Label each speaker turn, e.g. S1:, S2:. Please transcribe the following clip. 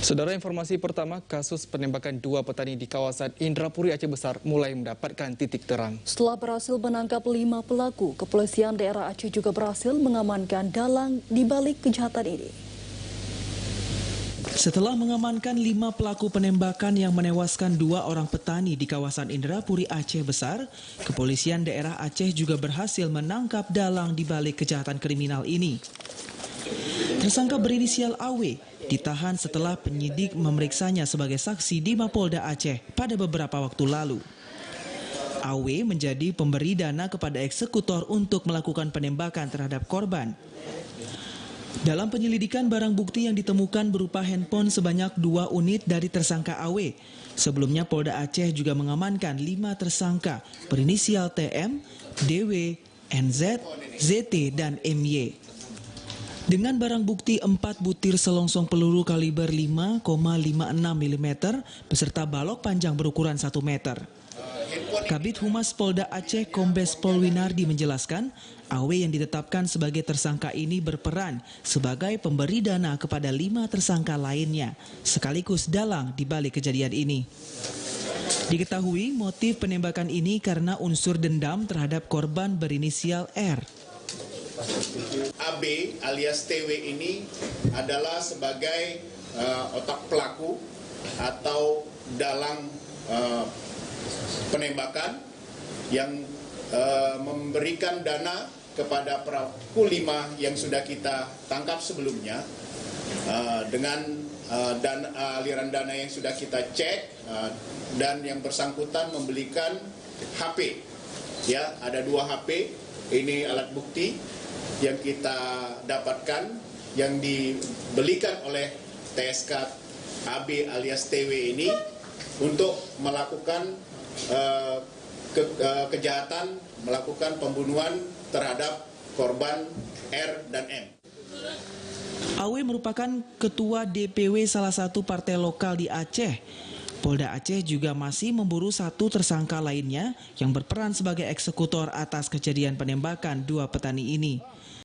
S1: Saudara, informasi pertama, kasus penembakan dua petani di kawasan Indrapuri Aceh Besar mulai mendapatkan titik terang.
S2: Setelah berhasil menangkap 5 pelaku, kepolisian daerah Aceh juga berhasil mengamankan dalang di balik kejahatan ini.
S3: Setelah mengamankan 5 pelaku penembakan yang menewaskan 2 orang petani di kawasan Indrapuri Aceh Besar, kepolisian daerah Aceh juga berhasil menangkap dalang di balik kejahatan kriminal ini. Tersangka berinisial AW ditahan setelah penyidik memeriksanya sebagai saksi di Mapolda Aceh pada beberapa waktu lalu. AW menjadi pemberi dana kepada eksekutor untuk melakukan penembakan terhadap korban. Dalam penyelidikan, barang bukti yang ditemukan berupa handphone sebanyak 2 unit dari tersangka AW. Sebelumnya Polda Aceh juga mengamankan 5 tersangka berinisial TM, DW, NZ, ZT, dan MY. Dengan barang bukti 4 butir selongsong peluru kaliber 5,56 mm beserta balok panjang berukuran 1 meter. Kabid Humas Polda Aceh Kombes Pol Winardi menjelaskan, AW yang ditetapkan sebagai tersangka ini berperan sebagai pemberi dana kepada 5 tersangka lainnya, sekaligus dalang di balik kejadian ini. Diketahui motif penembakan ini karena unsur dendam terhadap korban berinisial R.
S4: AB alias TW ini adalah sebagai otak pelaku atau dalang penembakan yang memberikan dana kepada pelaku 5 yang sudah kita tangkap sebelumnya dengan aliran dana yang sudah kita cek dan yang bersangkutan membelikan HP. Ya, ada 2 HP. Ini alat bukti yang kita dapatkan yang dibelikan oleh TSK AB alias TW ini untuk melakukan kejahatan, melakukan pembunuhan terhadap korban R dan M.
S3: AW merupakan ketua DPW salah satu partai lokal di Aceh. Polda Aceh juga masih memburu 1 tersangka lainnya yang berperan sebagai eksekutor atas kejadian penembakan 2 petani ini.